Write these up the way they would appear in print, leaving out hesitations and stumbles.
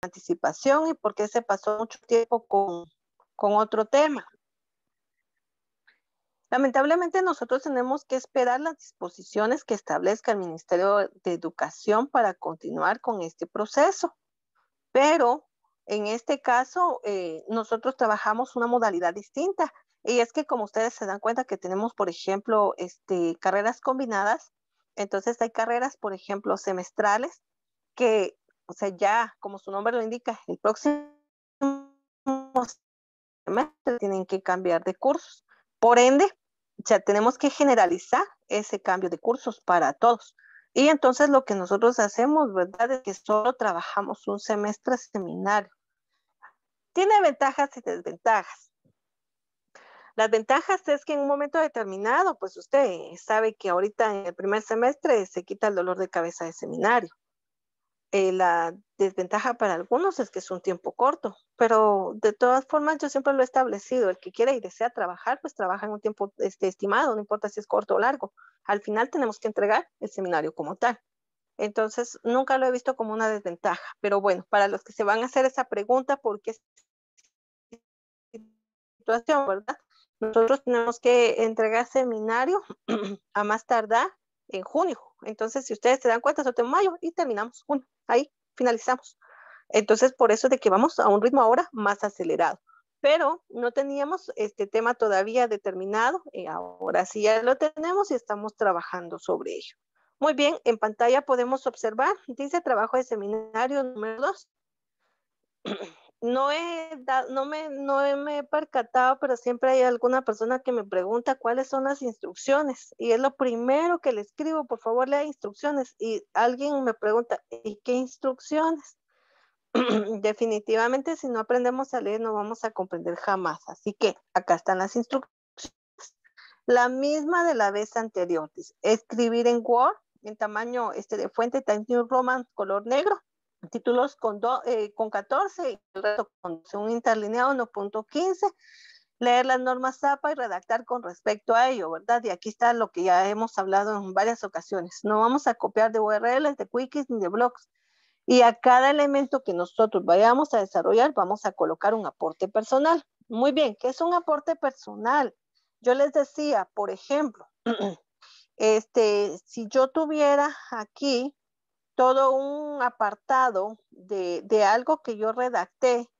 anticipación y por qué se pasó mucho tiempo con otro tema. Lamentablemente nosotros tenemos que esperar las disposiciones que establezca el Ministerio de Educación para continuar con este proceso. Pero en este caso nosotros trabajamos una modalidad distinta. Y es que como ustedes se dan cuenta que tenemos, por ejemplo, carreras combinadas, entonces hay carreras, por ejemplo, semestrales, que, o sea, ya como su nombre lo indica, el próximo semestre tienen que cambiar de cursos. Por ende, ya tenemos que generalizar ese cambio de cursos para todos. Y entonces lo que nosotros hacemos, ¿verdad? Es que solo trabajamos un semestre seminario. Tiene ventajas y desventajas. Las ventajas es que en un momento determinado, pues usted sabe que ahorita en el primer semestre se quita el dolor de cabeza de seminario. La desventaja para algunos es que es un tiempo corto, pero de todas formas yo siempre lo he establecido, el que quiere y desea trabajar, pues trabaja en un tiempo estimado, no importa si es corto o largo. Al final tenemos que entregar el seminario como tal. Entonces, nunca lo he visto como una desventaja, pero bueno, para los que se van a hacer esa pregunta, ¿por qué situación, verdad? Nosotros tenemos que entregar seminario a más tardar en junio. Entonces, si ustedes se dan cuenta, es en mayo y terminamos junio. Ahí finalizamos. Entonces, por eso de que vamos a un ritmo ahora más acelerado. Pero no teníamos este tema todavía determinado. Ahora sí ya lo tenemos y estamos trabajando sobre ello. Muy bien, en pantalla podemos observar, dice trabajo de seminario número 2. No me he percatado, pero siempre hay alguna persona que me pregunta cuáles son las instrucciones. Y es lo primero que le escribo, por favor, lea instrucciones. Y alguien me pregunta, ¿y qué instrucciones? Definitivamente, si no aprendemos a leer, no vamos a comprender jamás. Así que acá están las instrucciones. La misma de la vez anterior. Dice, escribir en Word, en tamaño de fuente, Times New Roman, color negro. Títulos con 14 y el resto con un interlineado 1.15, leer las normas ZAPA y redactar con respecto a ello, ¿verdad? Y aquí está lo que ya hemos hablado en varias ocasiones. No vamos a copiar de URLs, de quickies ni de blogs. Y a cada elemento que nosotros vayamos a desarrollar, vamos a colocar un aporte personal. Muy bien, ¿qué es un aporte personal? Yo les decía, por ejemplo, si yo tuviera aquí todo un apartado de algo que yo redacté.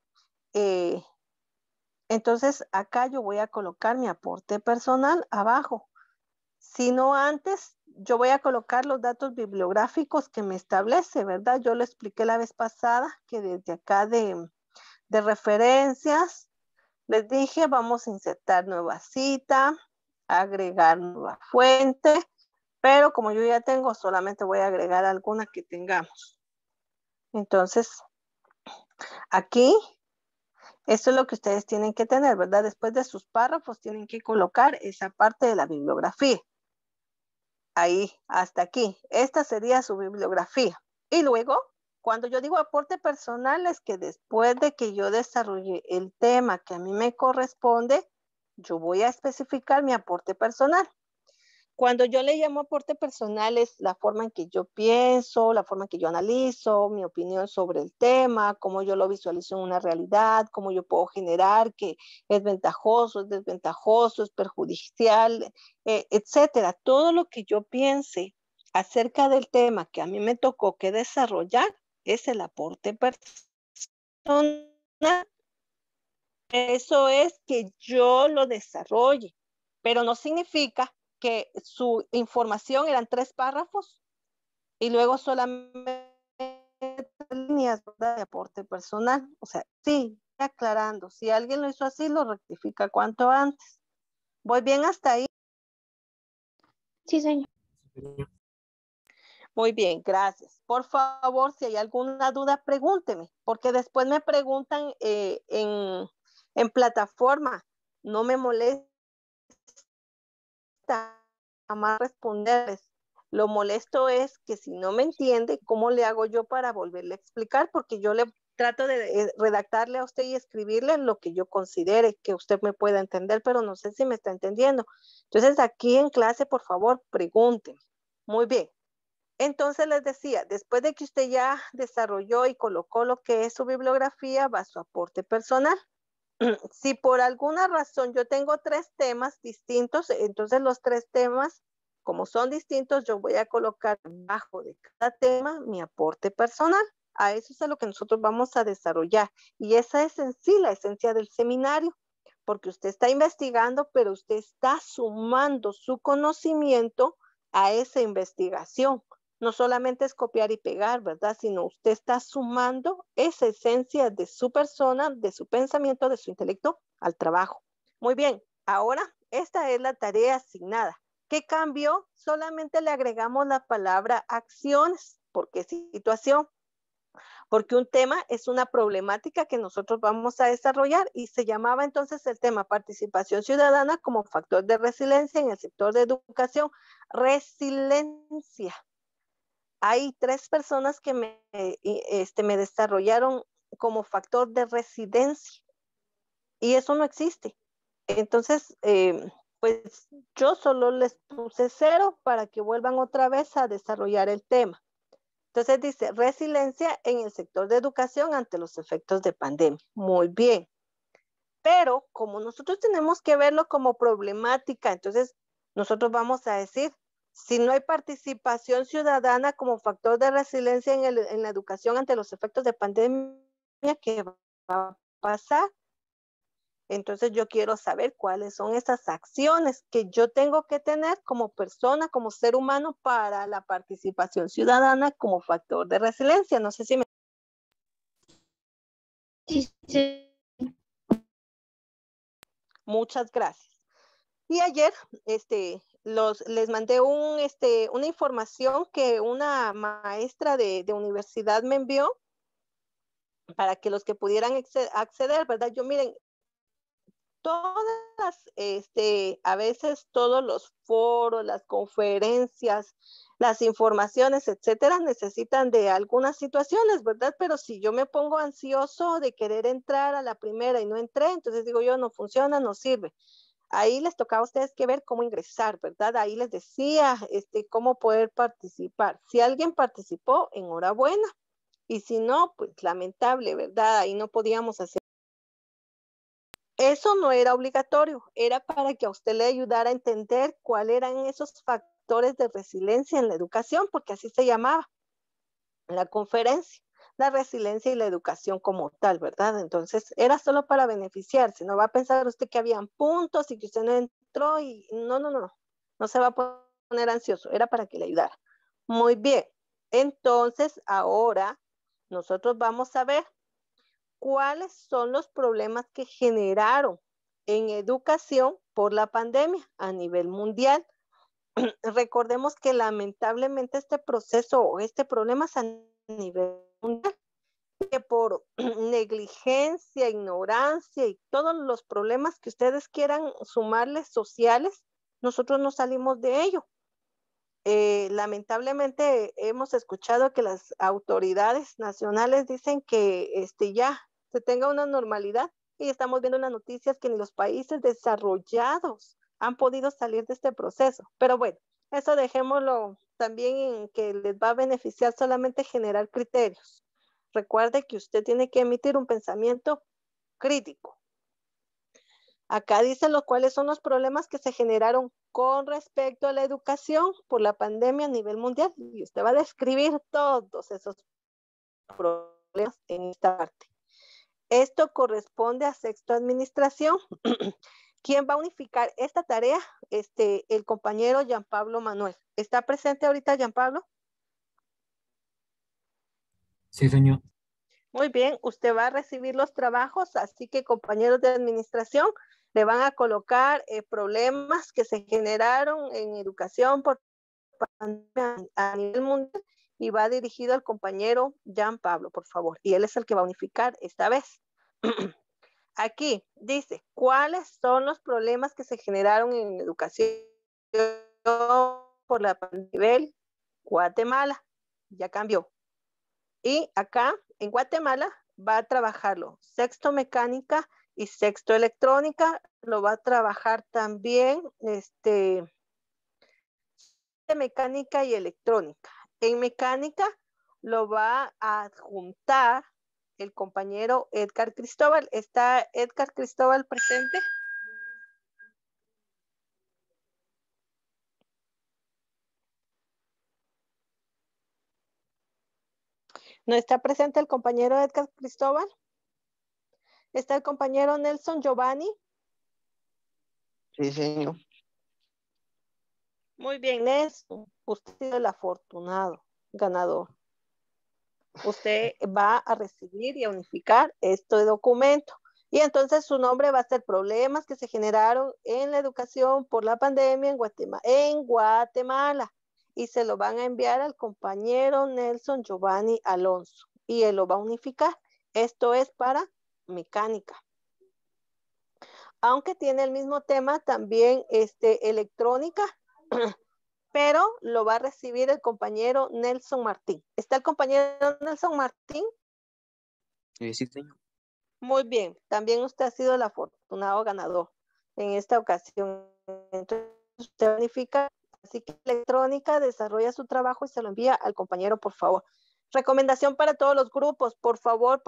Entonces, acá yo voy a colocar mi aporte personal abajo. Si no antes, yo voy a colocar los datos bibliográficos que me establece, ¿verdad? Yo lo expliqué la vez pasada, que desde acá de referencias, les dije, vamos a insertar nueva cita, agregar nueva fuente, pero como yo ya tengo, solamente voy a agregar alguna que tengamos. Entonces, aquí, esto es lo que ustedes tienen que tener, ¿verdad? Después de sus párrafos, tienen que colocar esa parte de la bibliografía. Ahí, hasta aquí. Esta sería su bibliografía. Y luego, cuando yo digo aporte personal, es que después de que yo desarrolle el tema que a mí me corresponde, yo voy a especificar mi aporte personal. Cuando yo le llamo aporte personal es la forma en que yo pienso, la forma en que yo analizo, mi opinión sobre el tema, cómo yo lo visualizo en una realidad, cómo yo puedo generar que es ventajoso, es desventajoso, es perjudicial, etcétera. Todo lo que yo piense acerca del tema que a mí me tocó que desarrollar es el aporte personal. Eso es que yo lo desarrolle, pero no significa que su información eran 3 párrafos y luego solamente líneas, ¿verdad?, de aporte personal. O sea, sí, aclarando, si alguien lo hizo así, lo rectifica cuanto antes. ¿Voy bien hasta ahí? Sí, señor. Muy bien, gracias. Por favor, si hay alguna duda, pregúnteme, porque después me preguntan en plataforma. No me molesta a más responderles. Lo molesto es que si no me entiende, ¿cómo le hago yo para volverle a explicar? Porque yo le trato de redactarle a usted y escribirle lo que yo considere que usted me pueda entender, pero no sé si me está entendiendo. Entonces, aquí en clase, por favor, pregúntenme. Muy bien. Entonces les decía, después de que usted ya desarrolló y colocó lo que es su bibliografía, va su aporte personal. Si por alguna razón yo tengo 3 temas distintos, entonces los 3 temas, como son distintos, yo voy a colocar bajo de cada tema mi aporte personal. A eso es a lo que nosotros vamos a desarrollar. Y esa es en sí la esencia del seminario, porque usted está investigando, pero usted está sumando su conocimiento a esa investigación. No solamente es copiar y pegar, ¿verdad? Sino usted está sumando esa esencia de su persona, de su pensamiento, de su intelecto al trabajo. Muy bien, ahora esta es la tarea asignada. ¿Qué cambió? Solamente le agregamos la palabra acciones. ¿Por qué situación? Porque un tema es una problemática que nosotros vamos a desarrollar y se llamaba entonces el tema participación ciudadana como factor de resiliencia en el sector de educación. Resiliencia. Hay 3 personas que me desarrollaron como factor de residencia y eso no existe. Entonces, pues yo solo les puse 0 para que vuelvan otra vez a desarrollar el tema. Entonces dice, resiliencia en el sector de educación ante los efectos de pandemia. Muy bien. Pero como nosotros tenemos que verlo como problemática, entonces nosotros vamos a decir, si no hay participación ciudadana como factor de resiliencia en la educación ante los efectos de pandemia, ¿qué va a pasar? Entonces yo quiero saber cuáles son esas acciones que yo tengo que tener como persona, como ser humano para la participación ciudadana como factor de resiliencia. No sé si me... Sí, sí. Muchas gracias. Y ayer les mandé una información que una maestra de universidad me envió para que los que pudieran acceder, ¿verdad? Yo miren, todas, a veces todos los foros, las conferencias, las informaciones, etcétera, necesitan de algunas situaciones, ¿verdad? Pero si yo me pongo ansioso de querer entrar a la primera y no entré, entonces digo yo, no funciona, no sirve. Ahí les tocaba a ustedes que ver cómo ingresar, ¿verdad? Ahí les decía cómo poder participar. Si alguien participó, enhorabuena. Y si no, pues lamentable, ¿verdad? Ahí no podíamos hacer. Eso no era obligatorio, era para que a usted le ayudara a entender cuáles eran esos factores de resiliencia en la educación, porque así se llamaba la conferencia, la resiliencia y la educación como tal, ¿verdad? Entonces, era solo para beneficiarse, no va a pensar usted que habían puntos y que usted no entró y no se va a poner ansioso, era para que le ayudara. Muy bien, entonces ahora nosotros vamos a ver cuáles son los problemas que generaron en educación por la pandemia a nivel mundial. Recordemos que lamentablemente este proceso o este problema es a nivel mundial, que por negligencia, ignorancia y todos los problemas que ustedes quieran sumarles sociales, nosotros no salimos de ello. Lamentablemente hemos escuchado que las autoridades nacionales dicen que ya se tenga una normalidad y estamos viendo en las noticias que ni los países desarrollados han podido salir de este proceso. Pero bueno, eso dejémoslo también en que les va a beneficiar solamente generar criterios. Recuerde que usted tiene que emitir un pensamiento crítico. Acá dicen los cuáles son los problemas que se generaron con respecto a la educación por la pandemia a nivel mundial. Y usted va a describir todos esos problemas en esta parte. Esto corresponde a sexto administración. ¿Quién va a unificar esta tarea? El compañero Jean Pablo Manuel. ¿Está presente ahorita Jean Pablo? Sí, señor. Muy bien, usted va a recibir los trabajos, así que compañeros de administración le van a colocar problemas que se generaron en educación por pandemia a nivel mundial y va dirigido al compañero Jean Pablo, por favor. Y él es el que va a unificar esta vez. Aquí dice, ¿cuáles son los problemas que se generaron en educación por la pandemia a nivel Guatemala? Ya cambió. Y acá en Guatemala va a trabajarlo sexto mecánica y sexto electrónica, lo va a trabajar también mecánica y electrónica. En mecánica lo va a adjuntar el compañero Edgar Cristóbal. ¿Está Edgar Cristóbal presente? ¿No está presente el compañero Edgar Cristóbal? ¿Está el compañero Nelson Giovanni? Sí, señor. Muy bien, Nelson. Usted es el afortunado ganador. Usted va a recibir y a unificar este documento. Y entonces su nombre va a ser problemas que se generaron en la educación por la pandemia en Guatemala. Y se lo van a enviar al compañero Nelson Giovanni Alonso. Y él lo va a unificar. Esto es para mecánica. Aunque tiene el mismo tema también electrónica, pero lo va a recibir el compañero Nelson Martín. ¿Está el compañero Nelson Martín? Sí, señor. Muy bien, también usted ha sido el afortunado ganador en esta ocasión. Entonces, usted verifica, así que electrónica, desarrolla su trabajo y se lo envía al compañero, por favor. Recomendación para todos los grupos, por favor,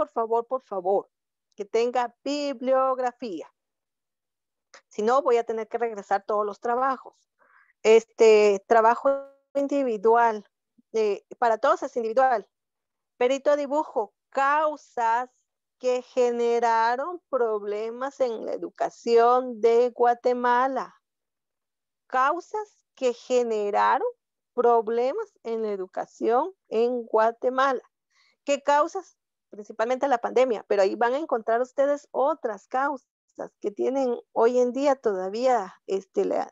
que tenga bibliografía. Si no, voy a tener que regresar todos los trabajos. Trabajo individual, para todos es individual. Perito dibujo, causas que generaron problemas en la educación de Guatemala. Causas que generaron problemas en la educación en Guatemala. ¿Qué causas? Principalmente la pandemia, pero ahí van a encontrar ustedes otras causas que tienen hoy en día todavía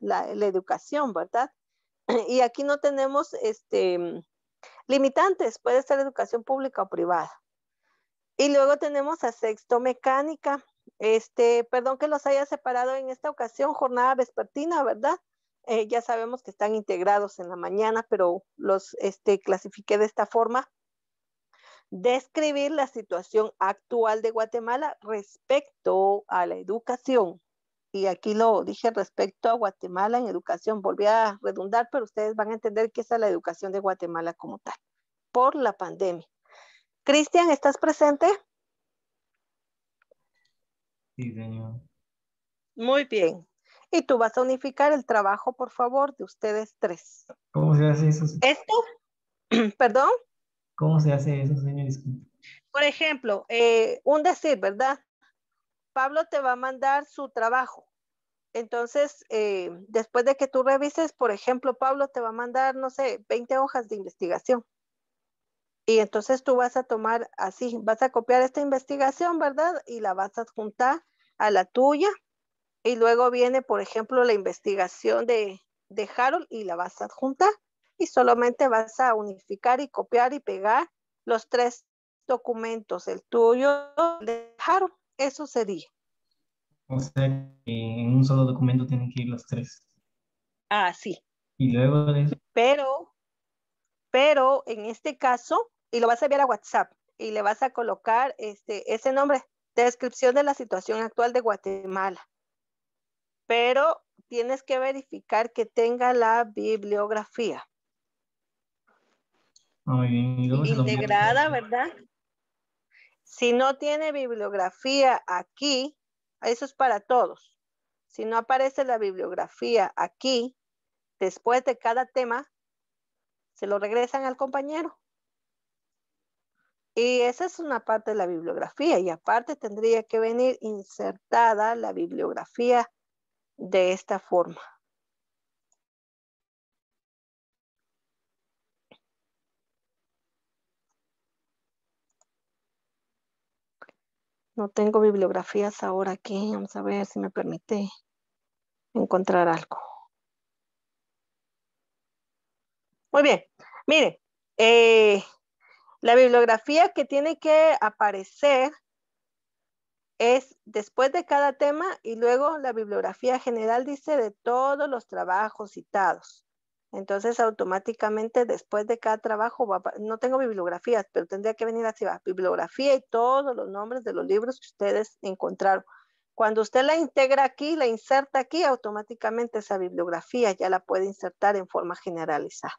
la educación, ¿verdad? Y aquí no tenemos limitantes, puede ser educación pública o privada. Y luego tenemos a sexto mecánica. Perdón que los haya separado en esta ocasión, jornada vespertina, ¿verdad? Ya sabemos que están integrados en la mañana, pero los clasifiqué de esta forma. Describir la situación actual de Guatemala respecto a la educación. Y aquí lo dije respecto a Guatemala en educación. Volví a redundar, pero ustedes van a entender qué es la educación de Guatemala como tal, por la pandemia. Cristian, ¿estás presente? Sí, señor. Muy bien. Y tú vas a unificar el trabajo, por favor, de ustedes tres. ¿Cómo se hace eso? Esto, perdón, ¿Cómo se hace eso, señor? Disculpe. por ejemplo, un decir, ¿verdad? Pablo te va a mandar su trabajo. Entonces, después de que tú revises, por ejemplo, Pablo te va a mandar, no sé, 20 hojas de investigación. Y entonces tú vas a tomar así, vas a copiar esta investigación, ¿verdad? Y la vas a adjuntar a la tuya. Y luego viene, por ejemplo, la investigación de Harold y la vas a adjuntar. Y solamente vas a unificar y copiar y pegar los tres documentos, el tuyo, el de Harold. Eso sería. O sea, que en un solo documento tienen que ir los tres. Ah, sí. Y luego de eso, Pero en este caso, y lo vas a enviar a WhatsApp y le vas a colocar ese nombre, descripción de la situación actual de Guatemala. Pero tienes que verificar que tenga la bibliografía muy bien, y luego se lo envío. integrada, ¿verdad? Si no tiene bibliografía aquí, eso es para todos. Si no aparece la bibliografía aquí, después de cada tema, se lo regresan al compañero. Y esa es una parte de la bibliografía y aparte tendría que venir insertada la bibliografía de esta forma. No tengo bibliografías ahora aquí. Vamos a ver si me permite encontrar algo. Muy bien. Mire, la bibliografía que tiene que aparecer es después de cada tema y luego la bibliografía general dice de todos los trabajos citados. Entonces automáticamente después de cada trabajo, no tengo bibliografías, pero tendría que venir así, bibliografía y todos los nombres de los libros que ustedes encontraron. Cuando usted la integra aquí, la inserta aquí, automáticamente esa bibliografía ya la puede insertar en forma generalizada.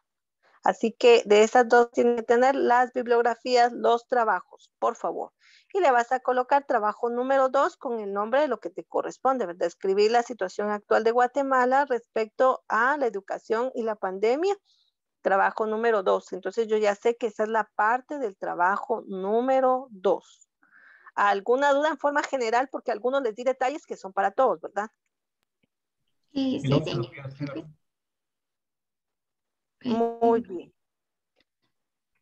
Así que de esas dos tiene que tener las bibliografías, los trabajos, por favor. Y le vas a colocar trabajo número 2 con el nombre de lo que te corresponde, ¿verdad? Escribir la situación actual de Guatemala respecto a la educación y la pandemia. Trabajo número 2. Entonces yo ya sé que esa es la parte del trabajo número 2. ¿Alguna duda en forma general? Porque algunos les di detalles que son para todos, ¿verdad? Sí, El 8 lo señor. voy a hacer. Muy bien.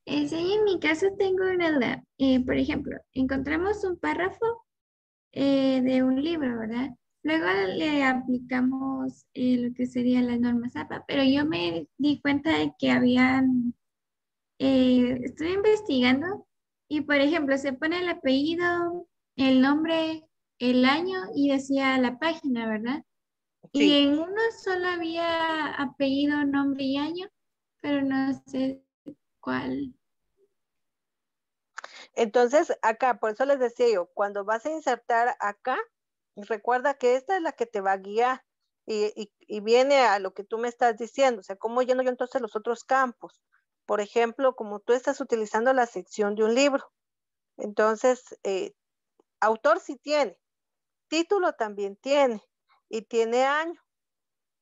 Señor, en mi caso tengo una duda. Por ejemplo, encontramos un párrafo de un libro, ¿verdad? Luego le aplicamos lo que serían las normas APA, pero yo me di cuenta de que estuve investigando y, por ejemplo, se pone el apellido, el nombre, el año y decía la página, ¿verdad? Y Sí. en uno solo había apellido, nombre y año, pero no sé cuál. Entonces, acá, por eso les decía yo, cuando vas a insertar acá, recuerda que esta es la que te va a guiar y viene a lo que tú me estás diciendo, o sea, cómo lleno yo entonces los otros campos. Por ejemplo, como tú estás utilizando la sección de un libro, entonces, autor sí tiene, título también tiene y tiene año.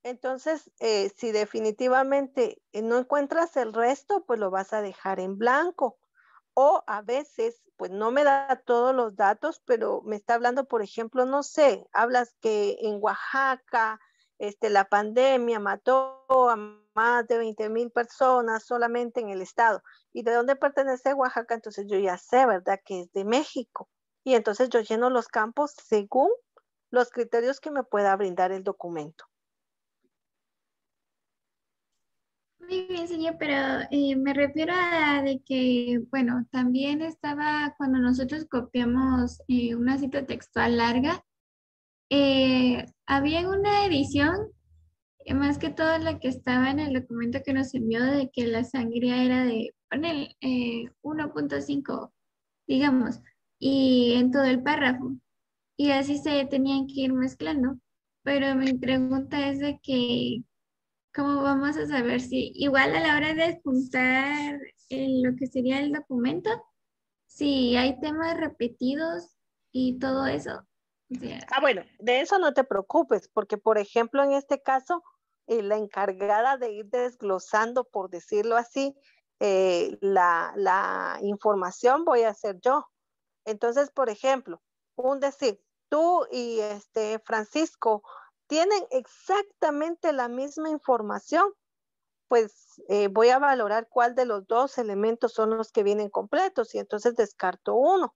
Entonces, si definitivamente no encuentras el resto, pues lo vas a dejar en blanco. O a veces, pues no me da todos los datos, pero me está hablando, por ejemplo, no sé, hablas que en Oaxaca, la pandemia mató a más de 20,000 personas solamente en el estado. ¿Y de dónde pertenece Oaxaca? Entonces yo ya sé, ¿verdad? Que es de México. Y entonces yo lleno los campos según los criterios que me pueda brindar el documento. Muy bien, señor, pero me refiero a de que, bueno, también estaba cuando nosotros copiamos una cita textual larga, había una edición, más que todo la que estaba en el documento que nos envió, de que la sangría era de, ponele, 1.5, digamos, y en todo el párrafo, y así se tenían que ir mezclando. Pero mi pregunta es de que, ¿cómo vamos a saber si, igual a la hora de juntar lo que sería el documento, si hay temas repetidos y todo eso? O sea, Bueno, de eso no te preocupes, porque por ejemplo, en este caso, la encargada de ir desglosando, por decirlo así, la información voy a ser yo. Entonces, por ejemplo, un decir, tú y Francisco tienen exactamente la misma información, pues voy a valorar cuál de los dos elementos son los que vienen completos y entonces descarto uno.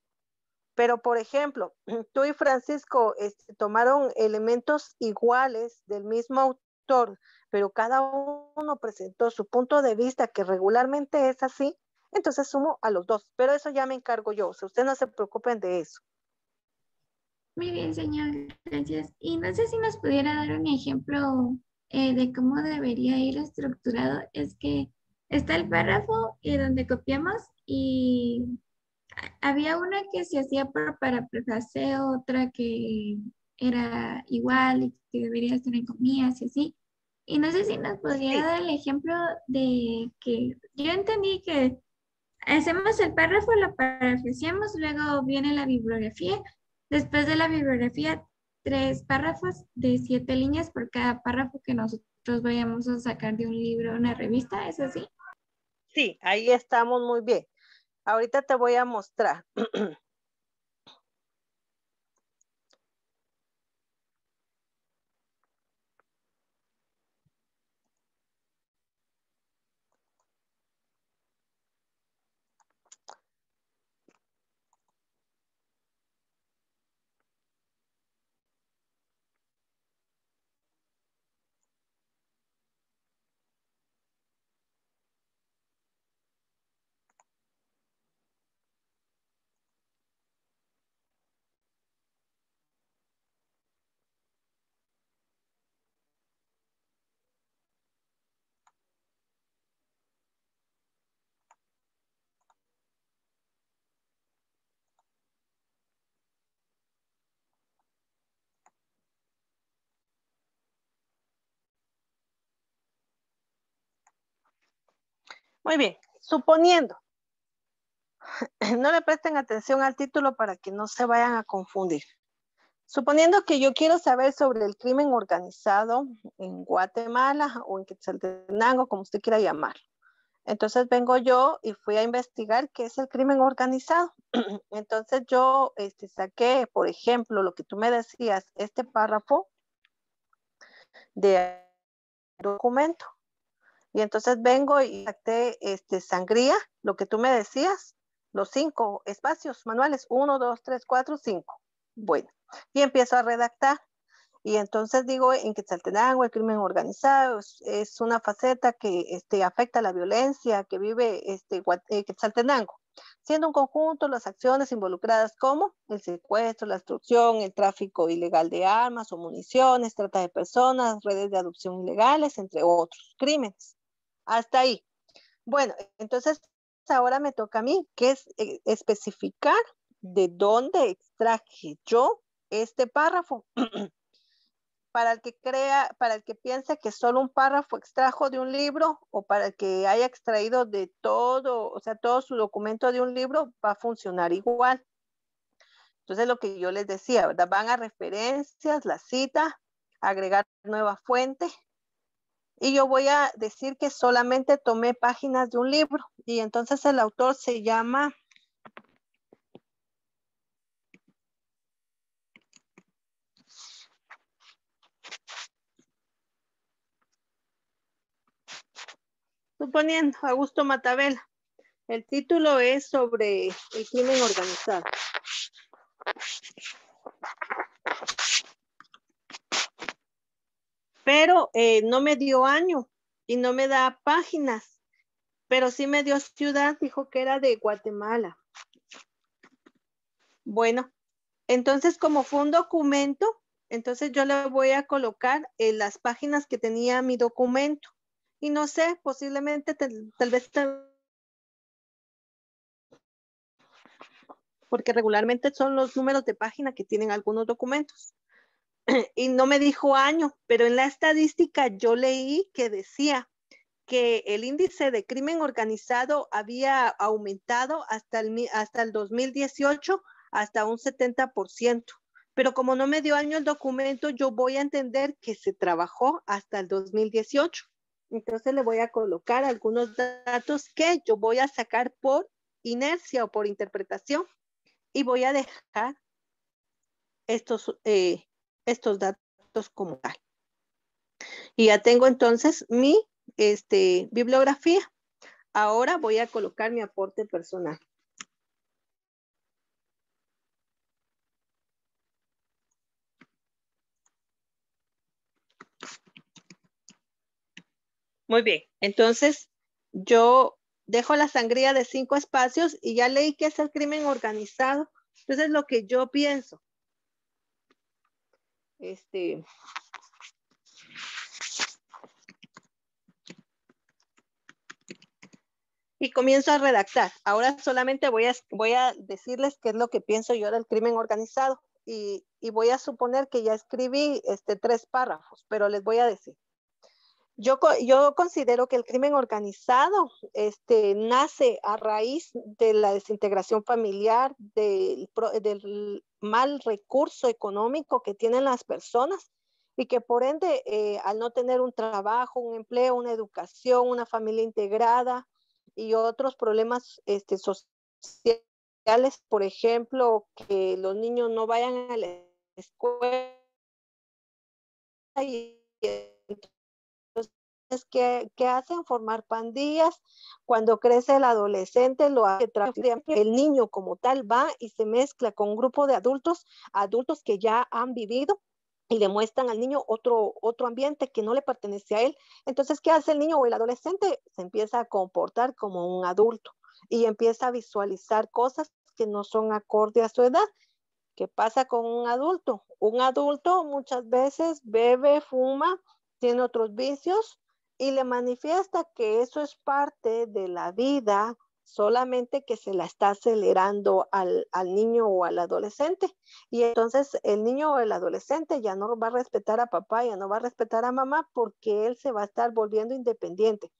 Pero, por ejemplo, tú y Francisco tomaron elementos iguales del mismo autor, pero cada uno presentó su punto de vista, que regularmente es así, entonces sumo a los dos. Pero eso ya me encargo yo, o sea, ustedes no se preocupen de eso. muy bien, señor, gracias. Y no sé si nos pudiera dar un ejemplo de cómo debería ir estructurado. Es que está el párrafo donde copiamos y había una que se hacía por parafraseo, otra que era igual y que debería estar en comillas y así. Y no sé si nos podría Sí, dar el ejemplo de que yo entendí que hacemos el párrafo, lo parafraseamos, luego viene la bibliografía. Después de la bibliografía, 3 párrafos de 7 líneas por cada párrafo que nosotros vayamos a sacar de un libro o una revista, ¿es así? sí, ahí estamos muy bien. Ahorita te voy a mostrar. Muy bien, suponiendo, no le presten atención al título para que no se vayan a confundir. Suponiendo que yo quiero saber sobre el crimen organizado en Guatemala o en Quetzaltenango, como usted quiera llamarlo. Entonces vengo yo y fui a investigar qué es el crimen organizado. Entonces yo saqué, por ejemplo, lo que tú me decías, este párrafo de documento. Y entonces vengo y saqué sangría, lo que tú me decías, los 5 espacios manuales, 1, 2, 3, 4, 5. Bueno, y empiezo a redactar. Y entonces digo, en Quetzaltenango el crimen organizado es una faceta que afecta la violencia que vive Quetzaltenango, siendo un conjunto las acciones involucradas como el secuestro, la extorsión, el tráfico ilegal de armas o municiones, trata de personas, redes de adopción ilegales, entre otros crímenes. Hasta ahí. Bueno, entonces ahora me toca a mí, que es especificar de dónde extraje yo este párrafo. Para el que crea, para el que piense que solo un párrafo extrajo de un libro o para el que haya extraído de todo, o sea, todo su documento de un libro, va a funcionar igual. Entonces, lo que yo les decía, ¿verdad? Van a referencias, la cita, agregar nueva fuente, y yo voy a decir que solamente tomé páginas de un libro, y entonces el autor se llama suponiendo Augusto Matavela. El título es sobre el crimen organizado. Pero no me dio año y no me da páginas, pero sí me dio ciudad, dijo que era de Guatemala. Bueno, entonces como fue un documento, entonces yo le voy a colocar las páginas que tenía mi documento. Y no sé, posiblemente tal vez, porque regularmente son los números de página que tienen algunos documentos. Y no me dijo año, pero en la estadística yo leí que decía que el índice de crimen organizado había aumentado hasta el 2018 hasta un 70%. Pero como no me dio año el documento, yo voy a entender que se trabajó hasta el 2018. Entonces le voy a colocar algunos datos que yo voy a sacar por inercia o por interpretación y voy a dejar estos datos como tal. Y ya tengo entonces mi bibliografía. Ahora voy a colocar mi aporte personal. Muy bien, entonces yo dejo la sangría de 5 espacios y ya leí que es el crimen organizado. Entonces lo que yo pienso, y comienzo a redactar. Ahora solamente voy a decirles qué es lo que pienso yo del crimen organizado y voy a suponer que ya escribí 3 párrafos, pero les voy a decir. Yo considero que el crimen organizado nace a raíz de la desintegración familiar, del mal recurso económico que tienen las personas y que por ende, al no tener un trabajo, un empleo, una educación, una familia integrada y otros problemas sociales, por ejemplo, que los niños no vayan a la escuela y ¿qué hacen? Formar pandillas. Cuando crece el adolescente, el niño como tal va y se mezcla con un grupo de adultos que ya han vivido y le muestran al niño otro ambiente que no le pertenece a él. Entonces, ¿qué hace el niño o el adolescente? Se empieza a comportar como un adulto y empieza a visualizar cosas que no son acorde a su edad. ¿Qué pasa con un adulto? Un adulto muchas veces bebe, fuma, tiene otros vicios y le manifiesta que eso es parte de la vida, solamente que se la está acelerando al niño o al adolescente. Y entonces el niño o el adolescente ya no va a respetar a papá, ya no va a respetar a mamá porque él se va a estar volviendo independiente.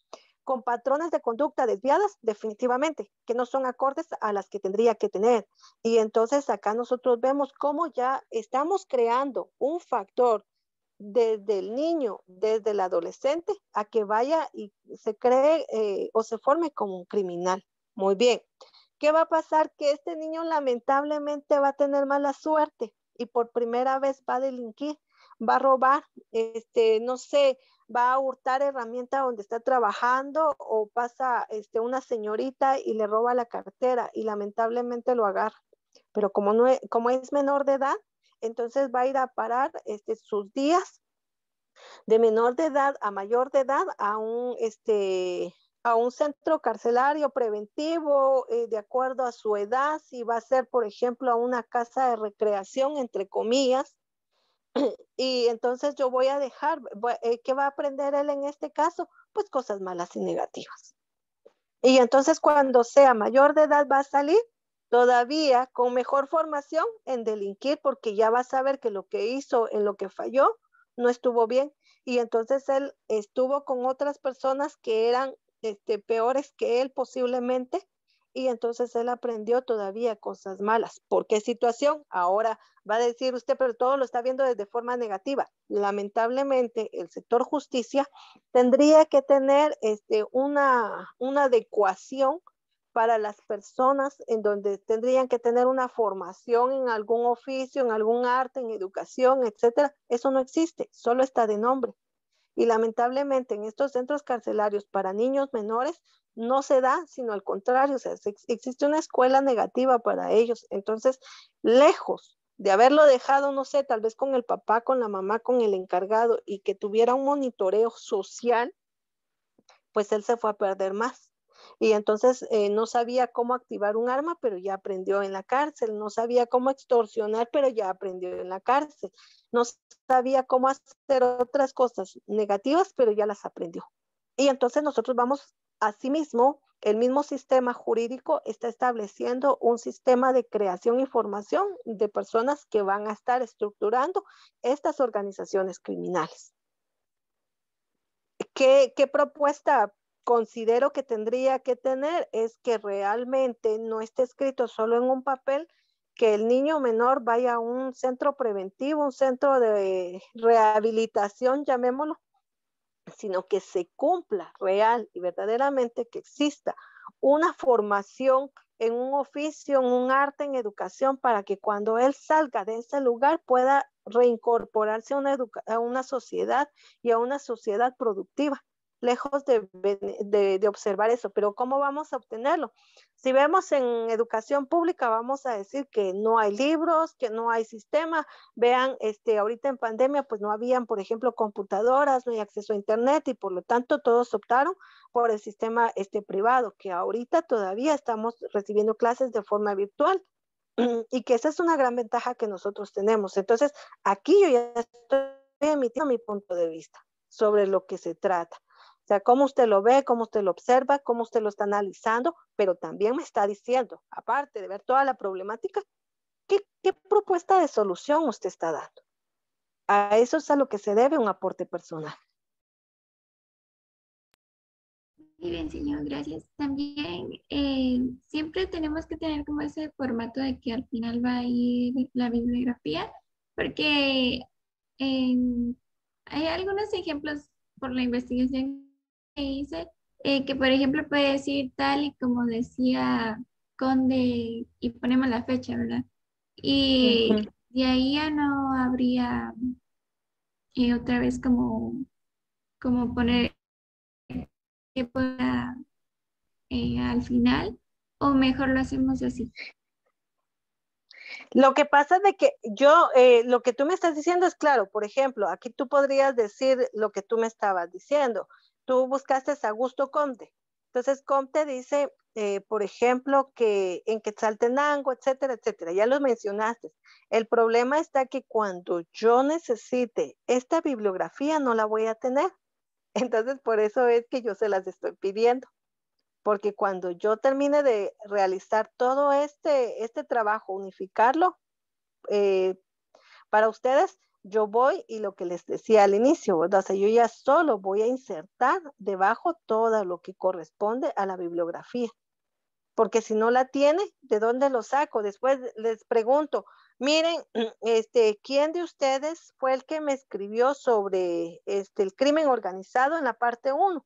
con patrones de conducta desviadas, definitivamente, que no son acordes a las que tendría que tener. Y entonces acá nosotros vemos cómo ya estamos creando un factor desde el niño, desde el adolescente, a que vaya y se cree o se forme como un criminal. Muy bien. ¿Qué va a pasar? Que este niño lamentablemente va a tener mala suerte y por primera vez va a delinquir, va a robar, no sé, va a hurtar herramienta donde está trabajando o pasa una señorita y le roba la cartera y lamentablemente lo agarra. Pero como es menor de edad, entonces va a ir a parar sus días de menor de edad a mayor de edad a un centro carcelario preventivo, de acuerdo a su edad, si va a ser, por ejemplo, a una casa de recreación, entre comillas, y entonces yo voy a dejar, ¿qué va a aprender él en este caso? Pues cosas malas y negativas. Y entonces cuando sea mayor de edad va a salir todavía con mejor formación en delinquir, porque ya va a saber que lo que hizo, en lo que falló, no estuvo bien. Y entonces él estuvo con otras personas que eran peores que él posiblemente, y entonces él aprendió todavía cosas malas. ¿Por qué situación? Ahora va a decir usted, pero todo lo está viendo desde forma negativa. Lamentablemente, el sector justicia tendría que tener una adecuación para las personas en donde tendrían que tener una formación en algún oficio, en algún arte, en educación, etcétera. Eso no existe, solo está de nombre. Y lamentablemente en estos centros carcelarios para niños menores no se da, sino al contrario, o sea, existe una escuela negativa para ellos. Entonces, lejos de haberlo dejado, no sé, tal vez con el papá, con la mamá, con el encargado y que tuviera un monitoreo social, pues él se fue a perder más. Y entonces no sabía cómo activar un arma, pero ya aprendió en la cárcel. No sabía cómo extorsionar, pero ya aprendió en la cárcel. No sabía cómo hacer otras cosas negativas, pero ya las aprendió. Y entonces nosotros vamos, asimismo, el mismo sistema jurídico está estableciendo un sistema de creación y formación de personas que van a estar estructurando estas organizaciones criminales. ¿Qué propuesta considero que tendría que tener? Es que realmente no esté escrito solo en un papel, que el niño menor vaya a un centro preventivo, un centro de rehabilitación, llamémoslo, sino que se cumpla real y verdaderamente, que exista una formación en un oficio, en un arte, en educación, para que cuando él salga de ese lugar pueda reincorporarse a una sociedad y a una sociedad productiva, lejos de observar eso. Pero ¿cómo vamos a obtenerlo? Si vemos en educación pública, vamos a decir que no hay libros, que no hay sistema. Vean, ahorita en pandemia, pues no habían, por ejemplo, computadoras, no hay acceso a internet, y por lo tanto todos optaron por el sistema privado, que ahorita todavía estamos recibiendo clases de forma virtual, y que esa es una gran ventaja que nosotros tenemos. Entonces, aquí yo ya estoy emitiendo mi punto de vista sobre lo que se trata. O sea, cómo usted lo ve, cómo usted lo observa, cómo usted lo está analizando, pero también me está diciendo, aparte de ver toda la problemática, ¿qué propuesta de solución usted está dando? A eso es a lo que se debe un aporte personal. Muy bien, señor, gracias. También siempre tenemos que tener como ese formato de que al final va a ir la bibliografía, porque hay algunos ejemplos por la investigación que hice, que por ejemplo puede decir tal y como decía Conde y ponemos la fecha, ¿verdad? Y de ahí ya no habría otra vez como poner que pueda al final, o mejor lo hacemos así. Lo que pasa es de que lo que tú me estás diciendo es claro. Por ejemplo, aquí tú podrías decir lo que tú me estabas diciendo. Tú buscaste a Augusto Comte. Entonces, Comte dice, por ejemplo, que en Quetzaltenango, etcétera, etcétera. Ya lo mencionaste. El problema está que cuando yo necesite esta bibliografía no la voy a tener. Entonces, por eso es que yo se las estoy pidiendo. Porque cuando yo termine de realizar todo este trabajo, unificarlo para ustedes, yo voy y lo que les decía al inicio, ¿verdad? O sea, yo ya solo voy a insertar debajo todo lo que corresponde a la bibliografía. Porque si no la tiene, ¿de dónde lo saco? Después les pregunto, miren, ¿quién de ustedes fue el que me escribió sobre el crimen organizado en la parte 1?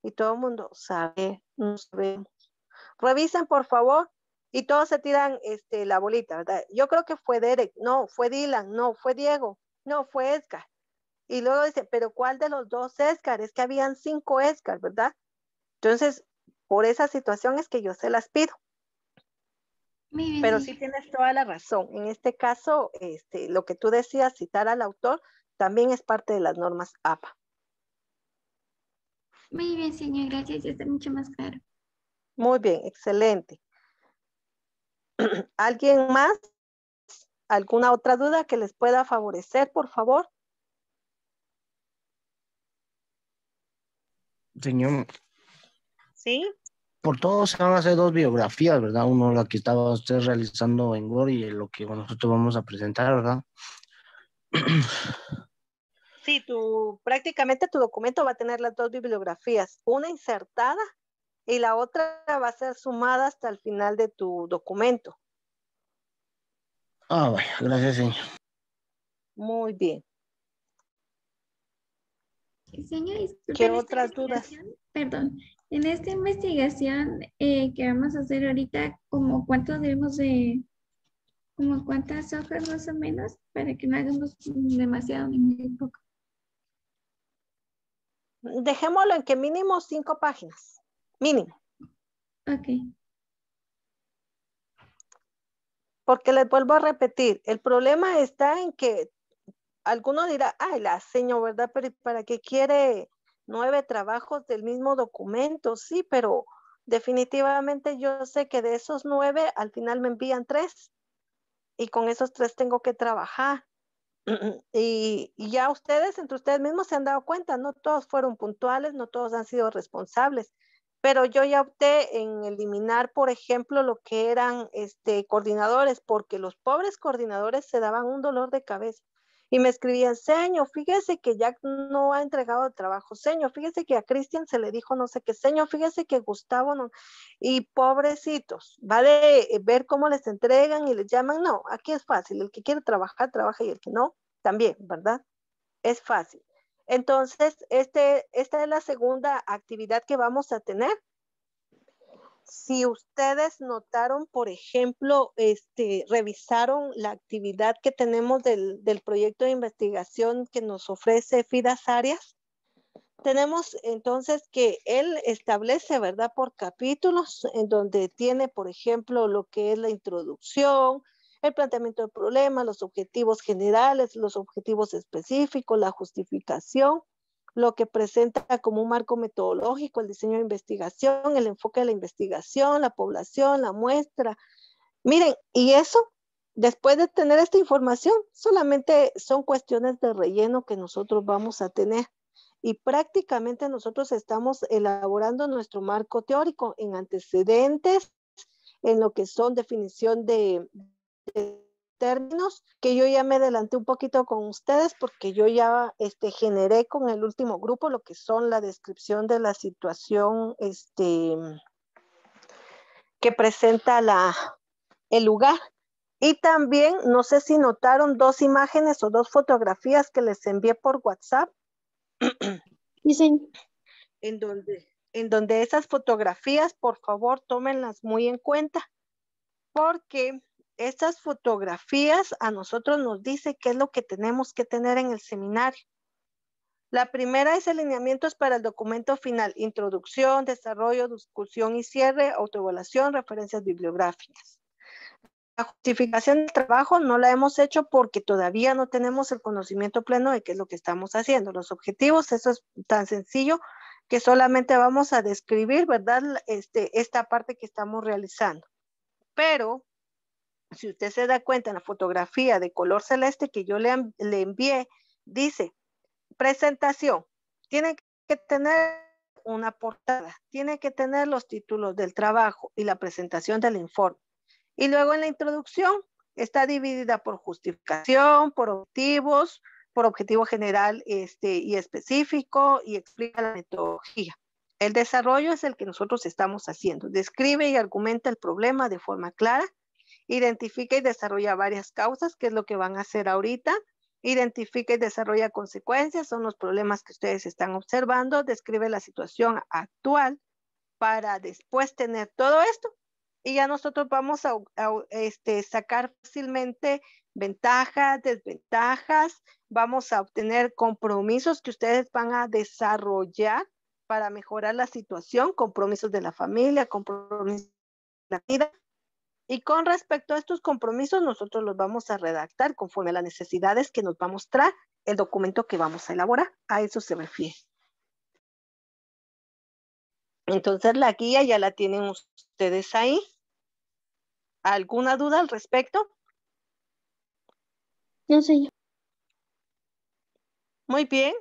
Y todo el mundo sabe, no sabemos. Revisen, por favor, y todos se tiran la bolita, ¿verdad? Yo creo que fue Derek, no, fue Dylan, no, fue Diego, no, fue Edgar. Y luego dice, pero ¿cuál de los dos Edgar? Es que habían 5 Edgar, ¿verdad? Entonces, por esa situación es que yo se las pido. Muy bien, Pero sí señora. tienes toda la razón. En este caso, lo que tú decías, citar al autor, también es parte de las normas APA. Muy bien, señor. Gracias. Ya está mucho más claro. Muy bien, excelente. ¿Alguien más? ¿Alguna otra duda que les pueda favorecer, por favor? Señor, Sí. por todo se van a hacer 2 biografías, ¿verdad? Uno, la que estaba usted realizando en Word y lo que nosotros vamos a presentar, ¿verdad? Sí, prácticamente tu documento va a tener las 2 bibliografías, una insertada y la otra va a ser sumada hasta el final de tu documento. Ah, bueno, gracias, señor. Muy bien. Señor, disculpe, ¿Qué en esta otras dudas? investigación, perdón, en esta investigación que vamos a hacer ahorita, ¿como cuánto debemos de, como cuántas hojas más o menos, para que no hagamos demasiado ni muy poco? Dejémoslo en que mínimo 5 páginas, mínimo. Ok. Porque les vuelvo a repetir, el problema está en que alguno dirá, ay, la seño, ¿verdad? Pero ¿para qué quiere 9 trabajos del mismo documento? Sí, pero definitivamente yo sé que de esos 9 al final me envían 3 y con esos 3 tengo que trabajar. Y ya ustedes, entre ustedes mismos se han dado cuenta, no todos fueron puntuales, no todos han sido responsables, pero yo ya opté en eliminar, por ejemplo, lo que eran coordinadores, porque los pobres coordinadores se daban un dolor de cabeza y me escribían, señor, fíjese que Jack no ha entregado el trabajo, señor, fíjese que a Cristian se le dijo no sé qué, señor, fíjese que Gustavo no, y pobrecitos, va de ver cómo les entregan y les llaman, no, aquí es fácil, el que quiere trabajar, trabaja y el que no, también, ¿verdad? Es fácil. Entonces, esta es la segunda actividad que vamos a tener. Si ustedes notaron, por ejemplo, revisaron la actividad que tenemos del proyecto de investigación que nos ofrece Fidas Arias, tenemos entonces que él establece, ¿verdad? Por capítulos, en donde tiene, por ejemplo, lo que es la introducción, el planteamiento del problema, los objetivos generales, los objetivos específicos, la justificación, lo que presenta como un marco metodológico, el diseño de investigación, el enfoque de la investigación, la población, la muestra. Miren, y eso, después de tener esta información, solamente son cuestiones de relleno que nosotros vamos a tener. Y prácticamente nosotros estamos elaborando nuestro marco teórico en antecedentes, en lo que son definición de términos, que yo ya me adelanté un poquito con ustedes porque yo ya generé con el último grupo lo que son la descripción de la situación que presenta el lugar. Y también, no sé si notaron 2 imágenes o 2 fotografías que les envié por WhatsApp. Dicen, En donde esas fotografías, por favor, tómenlas muy en cuenta, porque estas fotografías a nosotros nos dice qué es lo que tenemos que tener en el seminario. La primera es alineamientos para el documento final, introducción, desarrollo, discusión y cierre, autoevaluación, referencias bibliográficas. La justificación del trabajo no la hemos hecho porque todavía no tenemos el conocimiento pleno de qué es lo que estamos haciendo. Los objetivos, eso es tan sencillo que solamente vamos a describir, ¿verdad? Esta parte que estamos realizando. Pero, si usted se da cuenta en la fotografía de color celeste que yo le envié, dice, presentación, tiene que tener una portada, tiene que tener los títulos del trabajo y la presentación del informe. Y luego en la introducción está dividida por justificación, por objetivos, por objetivo general y específico y explica la metodología. El desarrollo es el que nosotros estamos haciendo. Describe y argumenta el problema de forma clara, identifica y desarrolla varias causas, que es lo que van a hacer ahorita. Identifica y desarrolla consecuencias, son los problemas que ustedes están observando. Describe la situación actual para después tener todo esto. Y ya nosotros vamos a sacar fácilmente ventajas, desventajas. Vamos a obtener compromisos que ustedes van a desarrollar para mejorar la situación, compromisos de la familia, compromisos de la vida. Y con respecto a estos compromisos, nosotros los vamos a redactar conforme a las necesidades que nos va a mostrar el documento que vamos a elaborar. A eso se refiere. Entonces la guía ya la tienen ustedes ahí. ¿Alguna duda al respecto? No sé yo. Muy bien.